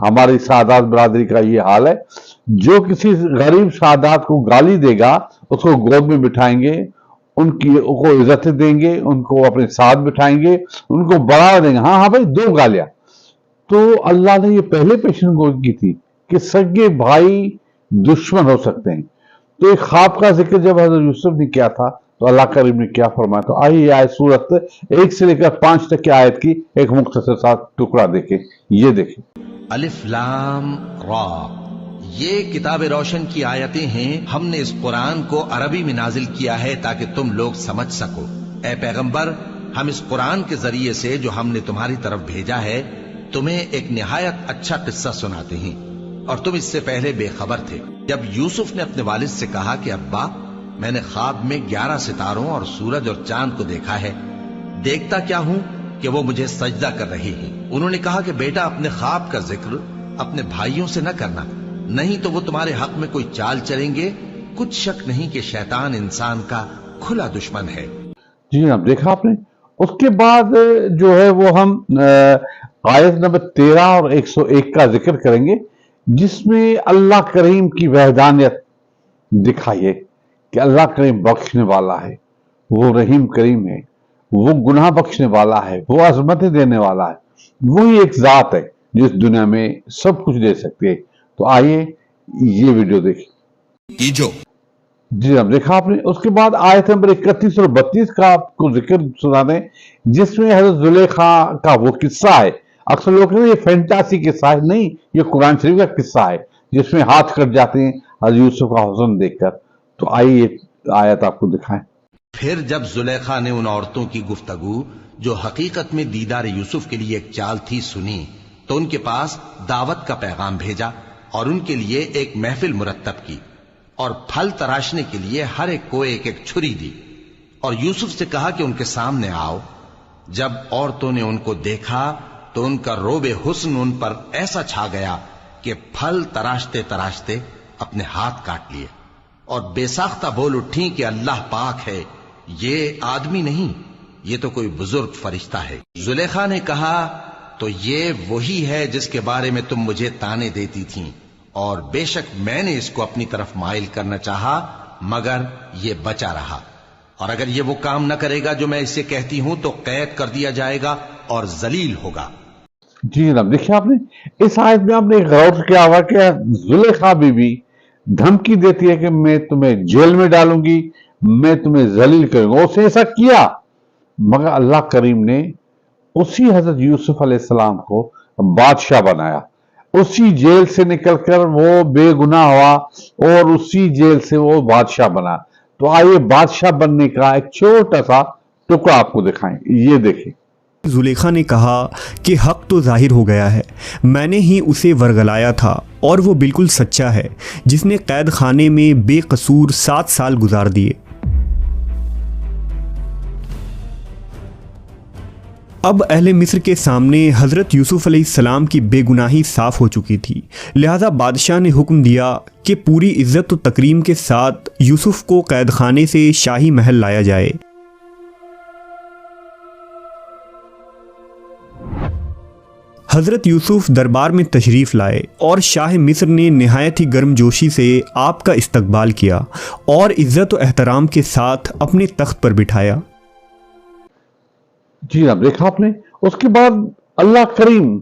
ہماری سادات برادری کا یہ حال ہے، جو کسی غریب سادات کو گالی دے گا اس کو گود میں بٹھائیں گے، ان کو عزت دیں گے، ان کو اپنے ساتھ بٹھائیں گے، ان کو بڑھا دیں گے، ہاں ہاں بھائی دو گالیاں۔ تو اللہ نے یہ پہلے پیشن گوئی کی تھی کہ سگے بھائی دشمن ہو سکتے ہیں۔ تو ایک خواب کا ذکر جب حضرت یوسف نے کیا تھا تو اللہ کریم نے کیا فرمایا، تو آئیے آیت سورت 1 سے لے کر 5 تک کی آیت کی ایک مختصر سا ٹکڑا دیکھیں، یہ دیکھیں۔ الف لام را، یہ کتاب روشن کی آیتیں ہیں، ہم نے اس قرآن کو عربی میں نازل کیا ہے تاکہ تم لوگ سمجھ سکو۔ اے پیغمبر، ہم اس قرآن کے ذریعے سے جو ہم نے تمہاری طرف بھیجا ہے تمہیں ایک نہایت اچھا قصہ سناتے ہیں، اور تم اس سے پہلے بے خبر تھے۔ جب یوسف نے اپنے والد سے کہا کہ ابا، میں نے خواب میں 11 ستاروں اور سورج اور چاند کو دیکھا ہے، دیکھتا کیا ہوں کہ وہ مجھے سجدہ کر رہے ہیں۔ انہوں نے کہا کہ بیٹا، اپنے خواب کا ذکر اپنے بھائیوں سے نہ کرنا، نہیں تو وہ تمہارے حق میں کوئی چال چلیں گے۔ کچھ شک نہیں کہ شیطان انسان کا کھلا دشمن ہے۔ جی جناب، دیکھا آپ نے۔ اس کے بعد جو ہے وہ ہم آیت نمبر 13 اور 101 کا ذکر کریں گے، جس میں اللہ کریم کی وحدانیت دکھائیے کہ اللہ کریم بخشنے والا ہے، وہ رحیم کریم ہے، وہ گناہ بخشنے والا ہے، وہ عظمتیں دینے والا ہے، وہی ایک ذات ہے جو اس دنیا میں سب کچھ دے سکتی ہے۔ تو آئیے یہ ویڈیو دیکھیں۔ جی اب دیکھا آپ نے۔ اس کے بعد آیت نمبر 31 اور 32 کا آپ کو ذکر سنا دیں، جس میں حضرت زلیخا کا وہ قصہ ہے۔ اکثر لوگ کہتے ہیں یہ فینٹاسی قصہ ہے، نہیں، یہ قرآن شریف کا قصہ ہے جس میں ہاتھ کٹ جاتے ہیں حضرت یوسف کا حسن دیکھ کر۔ تو آئیے آیت آپ کو دکھائیں۔ پھر جب زلیخا نے ان عورتوں کی گفتگو جو حقیقت میں دیدار یوسف کے لیے ایک چال تھی سنی، تو ان کے پاس دعوت کا پیغام بھیجا اور ان کے لیے ایک محفل مرتب کی، اور پھل تراشنے کے لیے ہر ایک کو ایک ایک چھری دی، اور یوسف سے کہا کہ ان کے سامنے آؤ۔ جب عورتوں نے ان کو دیکھا تو ان کا روب حسن ان پر ایسا چھا گیا کہ پھل تراشتے تراشتے اپنے ہاتھ کاٹ لیے، اور بے ساختہ بول اٹھیں کہ اللہ پاک ہے، یہ آدمی نہیں، یہ تو کوئی بزرگ فرشتہ ہے۔ زلیخا نے کہا، تو یہ وہی ہے جس کے بارے میں تم مجھے تانے دیتی تھیں، اور بے شک میں نے اس کو اپنی طرف مائل کرنا چاہا، مگر یہ بچا رہا، اور اگر یہ وہ کام نہ کرے گا جو میں اسے کہتی ہوں تو قید کر دیا جائے گا اور ذلیل ہوگا۔ جی جناب، دیکھیں آپ نے اس آیت میں آپ نے غور کیا ہوا کہ زلیخا بی بی دھمکی دیتی ہے کہ میں تمہیں جیل میں ڈالوں گی، میں تمہیں ذلیل کروں گا۔ اس نے ایسا کیا، مگر اللہ کریم نے اسی حضرت یوسف علیہ السلام کو بادشاہ بنایا۔ اسی جیل سے نکل کر وہ بے گناہ ہوا اور اسی جیل سے وہ بادشاہ بنا۔ تو آئیے بادشاہ بننے کا ایک چھوٹا سا ٹکڑا آپ کو دکھائیں، یہ دیکھیں۔ زلیخا نے کہا کہ حق تو ظاہر ہو گیا ہے، میں نے ہی اسے ورگلایا تھا، اور وہ بالکل سچا ہے جس نے قید خانے میں بے قصور 7 سال گزار دیے۔ اب اہل مصر کے سامنے حضرت یوسف علیہ السلام کی بے گناہی صاف ہو چکی تھی، لہذا بادشاہ نے حکم دیا کہ پوری عزت و تکریم کے ساتھ یوسف کو قید خانے سے شاہی محل لایا جائے۔ حضرت یوسف دربار میں تشریف لائے اور شاہ مصر نے نہایت ہی گرم جوشی سے آپ کا استقبال کیا اور عزت و احترام کے ساتھ اپنے تخت پر بٹھایا۔ جی اب دیکھا آپ نے۔ اس کے بعد اللہ کریم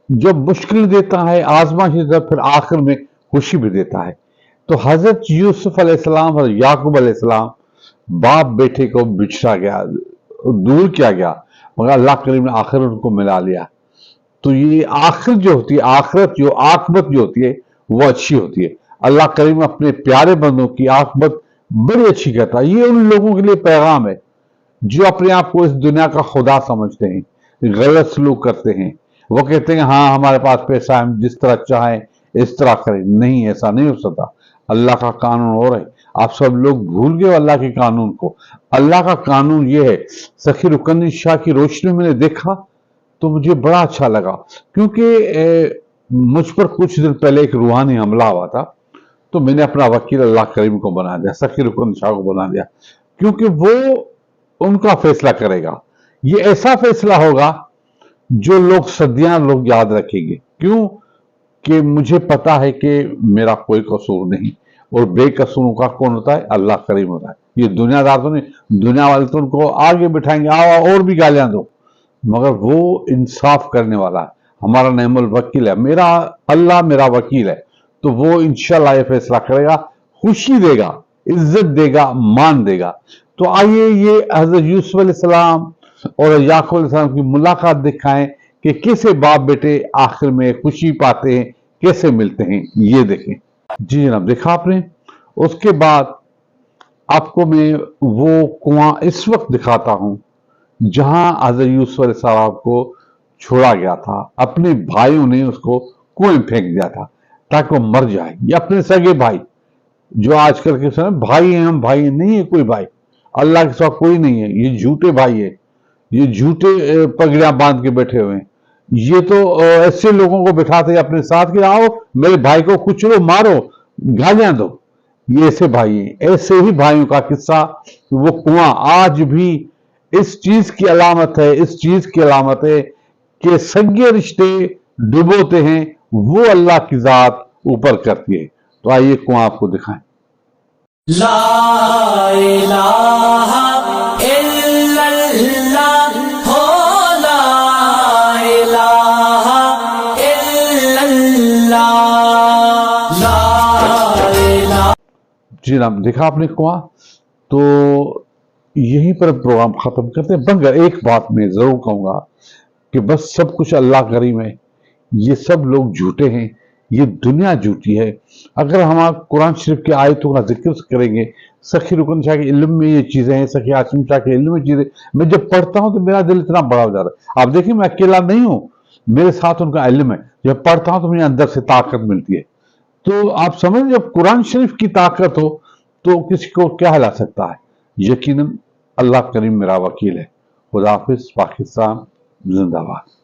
جب مشکل دیتا ہے، آزمائش دیتا ہے، پھر آخر میں خوشی بھی دیتا ہے۔ تو حضرت یوسف علیہ السلام، حضرت یعقوب علیہ السلام، باپ بیٹے کو بچھڑا گیا، دور کیا گیا، مگر اللہ کریم نے آخر ان کو ملا لیا۔ تو یہ آخر جو ہوتی ہے، آخرت جو عاقبت جو ہوتی ہے وہ اچھی ہوتی ہے۔ اللہ کریم اپنے پیارے بندوں کی عاقبت بڑی اچھی کرتا ہے۔ یہ ان لوگوں کے لیے پیغام ہے جو اپنے آپ کو اس دنیا کا خدا سمجھتے ہیں، غلط سلوک کرتے ہیں۔ وہ کہتے ہیں ہاں ہمارے پاس پیسہ ہے، ہم جس طرح چاہیں اس طرح کریں۔ نہیں، ایسا نہیں ہو سکتا۔ اللہ کا قانون ہو رہا ہے، آپ سب لوگ بھول گئے اللہ کے قانون کو۔ اللہ کا قانون یہ ہے۔ سخی رکنی شاہ کی روشنی میں نے دیکھا تو مجھے بڑا اچھا لگا، کیونکہ مجھ پر کچھ دن پہلے ایک روحانی حملہ ہوا تھا، تو میں نے اپنا وکیل اللہ کریم کو بنا دیا، سخی رکنی شاہ کو بنا دیا، کیونکہ وہ ان کا فیصلہ کرے گا۔ یہ ایسا فیصلہ ہوگا جو لوگ صدیاں لوگ یاد رکھیں گے۔ کیوں کہ مجھے پتا ہے کہ میرا کوئی قصور نہیں، اور بے قصوروں کا کون ہوتا ہے؟ اللہ کریم ہوتا ہے۔ یہ دنیا دار تو نہیں، دنیا والے تو ان کو آگے بٹھائیں گے، آؤ اور بھی گالیاں دو، مگر وہ انصاف کرنے والا ہے، ہمارا نعم الوکیل ہے، میرا اللہ میرا وکیل ہے، تو وہ انشاءاللہ یہ فیصلہ کرے گا، خوشی دے گا، عزت دے گا، مان دے گا۔ تو آئیے یہ حضرت یوسف علیہ السلام اور یعقوب علیہ السلام کی ملاقات دکھائیں کہ کیسے باپ بیٹے آخر میں خوشی پاتے ہیں، کیسے ملتے ہیں، یہ دیکھیں۔ جی جناب، دیکھا آپ نے۔ اس کے بعد آپ کو میں وہ کنواں اس وقت دکھاتا ہوں جہاں حضرت یوسف علیہ السلام کو چھوڑا گیا تھا، اپنے بھائیوں نے اس کو کنویں پھینک دیا تھا تاکہ وہ مر جائے۔ یہ اپنے سگے بھائی جو آج کل کے سمے بھائی ہیں، ہم بھائی ہیں، نہیں ہے کوئی بھائی، اللہ کے سوا کوئی نہیں ہے، یہ جھوٹے بھائی ہے، یہ جھوٹے پگڑیاں باندھ کے بیٹھے ہوئے ہیں۔ یہ تو ایسے لوگوں کو بٹھاتے ہیں اپنے ساتھ کہ آؤ میرے بھائی کو کچلو، مارو، گالیاں دو، یہ ایسے بھائی ہیں۔ ایسے ہی بھائیوں کا قصہ، وہ کنواں آج بھی اس چیز کی علامت ہے، اس چیز کی علامت ہے کہ سگے رشتے ڈبوتے ہیں وہ اللہ کی ذات اوپر کرتی ہے۔ تو آئیے کنواں آپ کو دکھائیں۔ لا الہ الا اللہ ہو، لا الہ الا اللہ، لا الہ۔ جی جناب، دیکھا آپ نے کنواں۔ تو یہیں پر پروگرام ختم کرتے ہیں، مگر ایک بات میں ضرور کہوں گا کہ بس سب کچھ اللہ کریم ہے، یہ سب لوگ جھوٹے ہیں، یہ دنیا جھوٹی ہے۔ اگر ہم آپ قرآن شریف کی آیتوں کا ذکر کریں گے، سخی رکن شاہ کے علم میں یہ چیزیں ہیں، سخی عاصم شاہ کے علم میں چیزیں، میں جب پڑھتا ہوں تو میرا دل اتنا بڑا ہو جاتا ہے۔ آپ دیکھیں میں اکیلا نہیں ہوں، میرے ساتھ ان کا علم ہے، جب پڑھتا ہوں تو مجھے اندر سے طاقت ملتی ہے۔ تو آپ سمجھ، جب قرآن شریف کی طاقت ہو تو کسی کو کیا ہلا سکتا ہے؟ یقیناً اللہ کریم میرا وکیل ہے۔ خدا حافظ، پاکستان زندہ باد۔